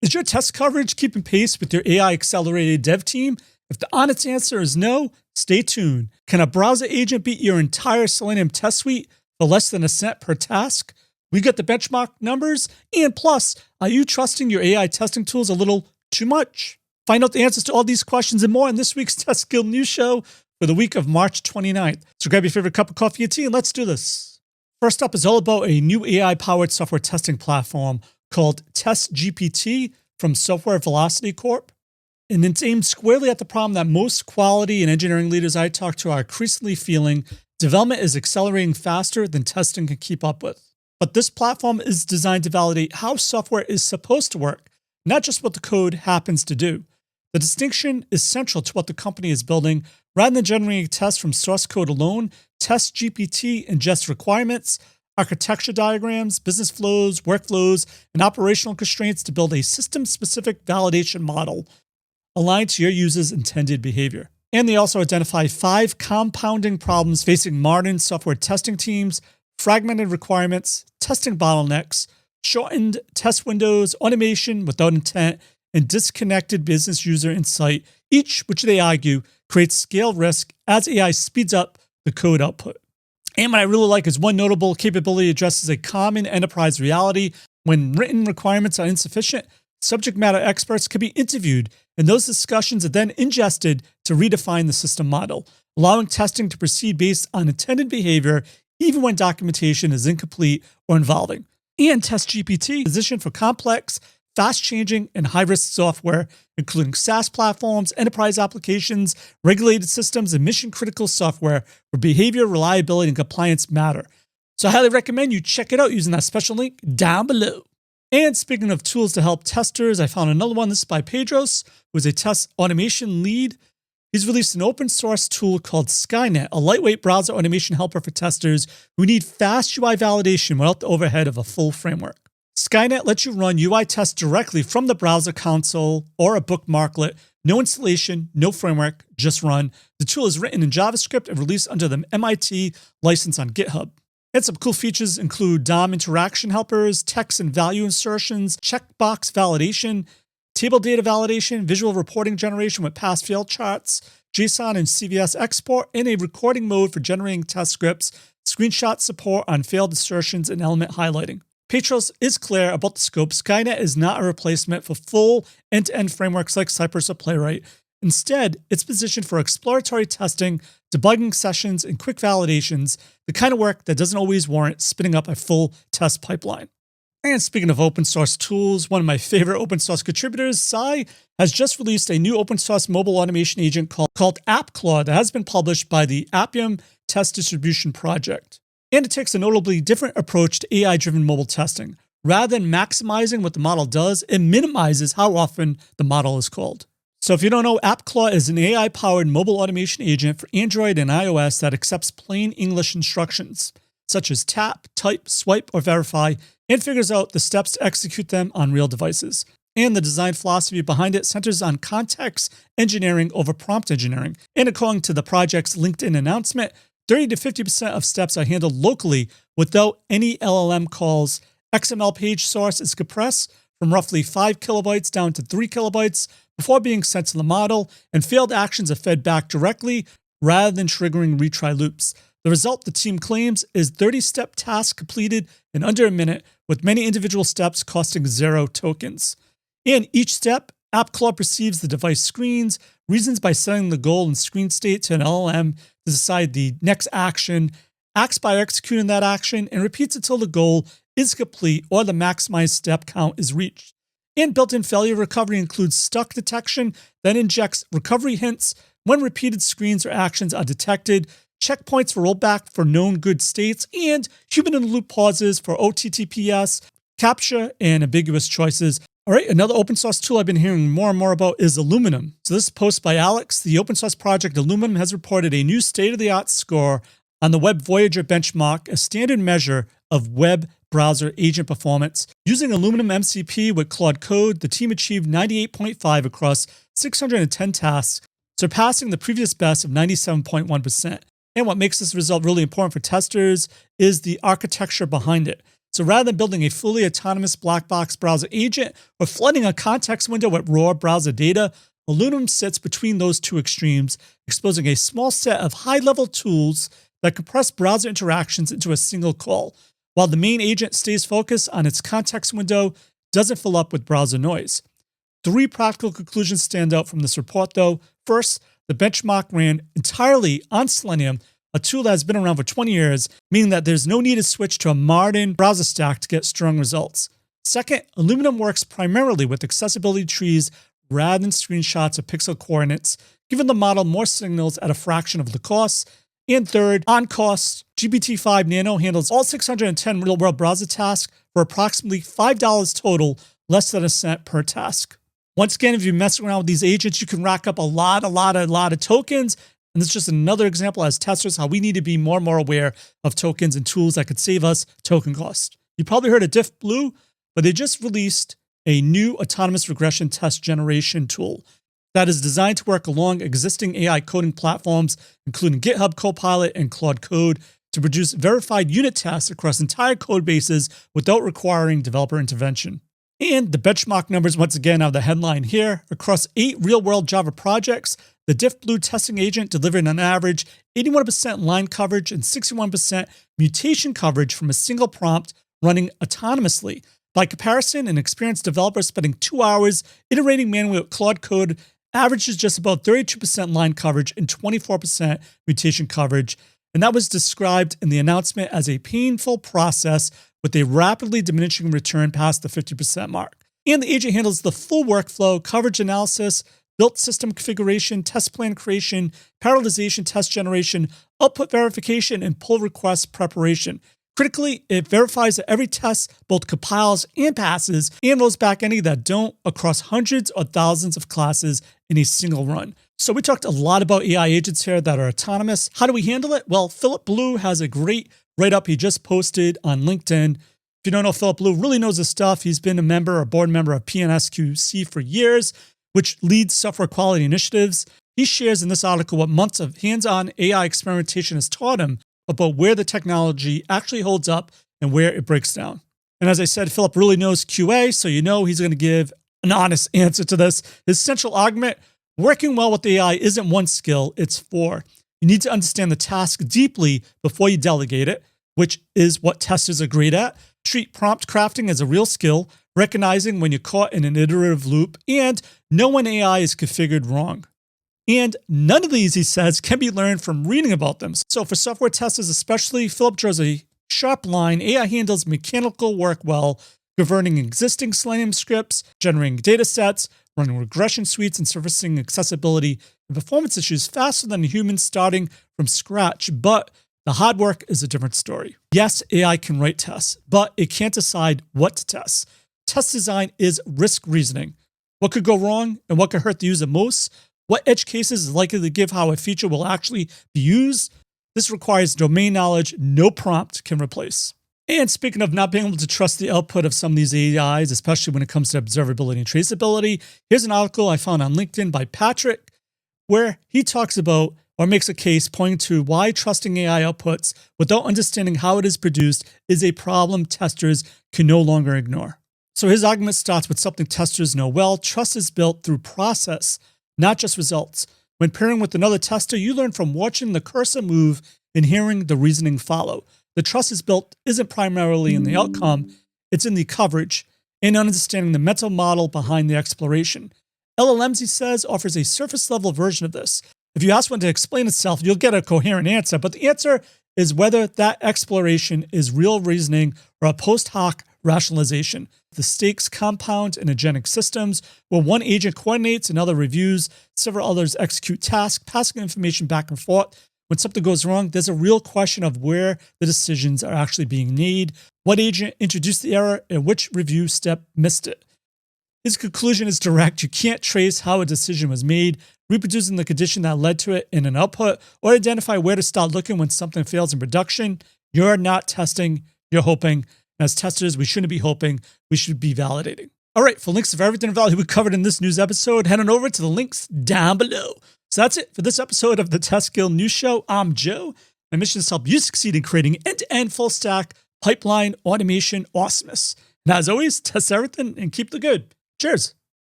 Is your test coverage keeping pace with your AI accelerated dev team? If the honest answer is no, stay tuned. Can a browser agent beat your entire Selenium test suite for less than a cent per task? We got the benchmark numbers, and plus, are you trusting your AI testing tools a little too much? Find out the answers to all these questions and more in this week's TestGuild News Show for the week of March 29th. So grab your favorite cup of coffee or tea and let's do this. First up is all about a new AI-powered software testing platform called TestGPT from Software Velocity Corp. And it's aimed squarely at the problem that most quality and engineering leaders I talk to are increasingly feeling: development is accelerating faster than testing can keep up with. But this platform is designed to validate how software is supposed to work, not just what the code happens to do. The distinction is central to what the company is building. Rather than generating tests from source code alone, TestGPT ingests requirements, architecture diagrams, business flows, workflows, and operational constraints to build a system-specific validation model aligned to your user's intended behavior. And they also identify 5 compounding problems facing modern software testing teams: fragmented requirements, testing bottlenecks, shortened test windows, automation without intent, and disconnected business user insight, each, which they argue, creates scale risk as AI speeds up the code output. And what I really like is one notable capability addresses a common enterprise reality. When written requirements are insufficient, subject matter experts can be interviewed, and those discussions are then ingested to redefine the system model, allowing testing to proceed based on intended behavior, even when documentation is incomplete or involving. And TestGPT is positioned for complex, fast-changing, and high-risk software, including SaaS platforms, enterprise applications, regulated systems, and mission-critical software where behavior, reliability, and compliance matter. So I highly recommend you check it out using that special link down below. And speaking of tools to help testers, I found another one. This is by Pedros, who is a test automation lead. He's released an open source tool called Skynet, a lightweight browser automation helper for testers who need fast UI validation without the overhead of a full framework. Skynet lets you run UI tests directly from the browser console or a bookmarklet. No installation, no framework, just run. The tool is written in JavaScript and released under the MIT license on GitHub. And some cool features include DOM interaction helpers, text and value insertions, checkbox validation, table data validation, visual reporting generation with pass-fail charts, JSON and CVS export, and a recording mode for generating test scripts, screenshot support on failed assertions, and element highlighting. Petros is clear about the scope. Skynet is not a replacement for full end-to-end frameworks like Cypress or Playwright. Instead, it's positioned for exploratory testing, debugging sessions, and quick validations, the kind of work that doesn't always warrant spinning up a full test pipeline. And speaking of open source tools, one of my favorite open source contributors, Sai, has just released a new open source mobile automation agent called AppClaw that has been published by the Appium Test Distribution Project. And it takes a notably different approach to AI-driven mobile testing. Rather than maximizing what the model does, it minimizes how often the model is called. So if you don't know, AppClaw is an AI-powered mobile automation agent for Android and iOS that accepts plain English instructions, such as tap, type, swipe, or verify, and figures out the steps to execute them on real devices. And the design philosophy behind it centers on context engineering over prompt engineering. And according to the project's LinkedIn announcement, 30 to 50% of steps are handled locally without any LLM calls. XML page source is compressed from roughly 5 kilobytes down to 3 kilobytes before being sent to the model, and failed actions are fed back directly rather than triggering retry loops. The result, the team claims, is 30-step tasks completed in under a minute, with many individual steps costing 0 tokens. In each step, AppClaw perceives the device screens, reasons by setting the goal and screen state to an LLM to decide the next action, acts by executing that action, and repeats until the goal is complete or the maximized step count is reached. And built-in failure recovery includes stuck detection that injects recovery hints when repeated screens or actions are detected, checkpoints for rollback for known good states, and human-in-the-loop pauses for OTTPS, CAPTCHA, and ambiguous choices. All right, another open source tool I've been hearing more and more about is Aluminium. So this post by Alex, the open source project Aluminium has reported a new state-of-the-art score on the Web Voyager benchmark, a standard measure of web browser agent performance. Using Aluminium MCP with Claude Code, the team achieved 98.5 across 610 tasks, surpassing the previous best of 97.1%. And what makes this result really important for testers is the architecture behind it. So rather than building a fully autonomous black box browser agent or flooding a context window with raw browser data, Aluminium sits between those two extremes, exposing a small set of high-level tools that compress browser interactions into a single call, while the main agent stays focused on its context window, doesn't fill up with browser noise. 3 practical conclusions stand out from this report, though. First, the benchmark ran entirely on Selenium, a tool that has been around for 20 years, meaning that there's no need to switch to a modern browser stack to get strong results. Second, Aluminium works primarily with accessibility trees rather than screenshots of pixel coordinates, giving the model more signals at a fraction of the cost. And third, on cost, GPT-5 Nano handles all 610 real-world browser tasks for approximately $5 total, less than a cent per task. Once again, if you mess around with these agents, you can rack up a lot of tokens. And this is just another example as testers how we need to be more and more aware of tokens and tools that could save us token cost. You probably heard of DiffBlue, but they just released a new autonomous regression test generation tool that is designed to work along existing AI coding platforms, including GitHub Copilot and Claude Code, to produce verified unit tests across entire code bases without requiring developer intervention. And the benchmark numbers, once again, are the headline here. Across 8 real-world Java projects, the DiffBlue testing agent delivered on average 81% line coverage and 61% mutation coverage from a single prompt running autonomously. By comparison, an experienced developer spending 2 hours iterating manually with Claude Code averages just about 32% line coverage and 24% mutation coverage. And that was described in the announcement as a painful process with a rapidly diminishing return past the 50% mark. And the agent handles the full workflow, coverage analysis, built system configuration, test plan creation, parallelization test generation, output verification, and pull request preparation. Critically, it verifies that every test both compiles and passes and rolls back any that don't across hundreds or thousands of classes in a single run. So we talked a lot about AI agents here that are autonomous. How do we handle it? Well, Philip Blue has a great write-up he just posted on LinkedIn. If you don't know, Philip Blue really knows his stuff. He's been a member or board member of PNSQC for years, which leads software quality initiatives. He shares in this article what months of hands-on AI experimentation has taught him about where the technology actually holds up and where it breaks down. And as I said, Philip really knows QA, so you know he's going to give an honest answer to this. His central argument, working well with AI isn't one skill, it's 4. You need to understand the task deeply before you delegate it, which is what testers are great at. Treat prompt crafting as a real skill, recognizing when you're caught in an iterative loop, and know when AI is configured wrong. And none of these, he says, can be learned from reading about them. So for software testers especially, Philip draws a sharp line. AI handles mechanical work well, converting existing Selenium scripts, generating data sets, running regression suites, and surfacing accessibility and performance issues faster than humans starting from scratch. But the hard work is a different story. Yes, AI can write tests, but it can't decide what to test. Test design is risk reasoning. What could go wrong and what could hurt the user most? What edge cases is likely to give how a feature will actually be used? This requires domain knowledge no prompt can replace. And speaking of not being able to trust the output of some of these AIs, especially when it comes to observability and traceability, here's an article I found on LinkedIn by Patrick, where he talks about or makes a case pointing to why trusting AI outputs without understanding how it is produced is a problem testers can no longer ignore. So his argument starts with something testers know well. Trust is built through process, not just results. When pairing with another tester, you learn from watching the cursor move and hearing the reasoning follow. The trust is built isn't primarily in the outcome, it's in the coverage and understanding the mental model behind the exploration. LLMs, he says, offers a surface level version of this. If you ask one to explain itself, you'll get a coherent answer, but the answer is whether that exploration is real reasoning or a post hoc rationalization. The stakes compound in agentic systems where one agent coordinates, another reviews, several others execute tasks, passing information back and forth. When something goes wrong, there's a real question of where the decisions are actually being made, what agent introduced the error, and which review step missed it. His conclusion is direct. You can't trace how a decision was made, reproducing the condition that led to it in an output, or identify where to start looking when something fails in production. You're not testing, you're hoping. As testers, we shouldn't be hoping, we should be validating. All right, for links of everything and value we covered in this news episode, head on over to the links down below. So that's it for this episode of the TestGuild News Show. I'm Joe. My mission is to help you succeed in creating end-to-end full-stack pipeline automation awesomeness. And as always, test everything and keep the good. Cheers.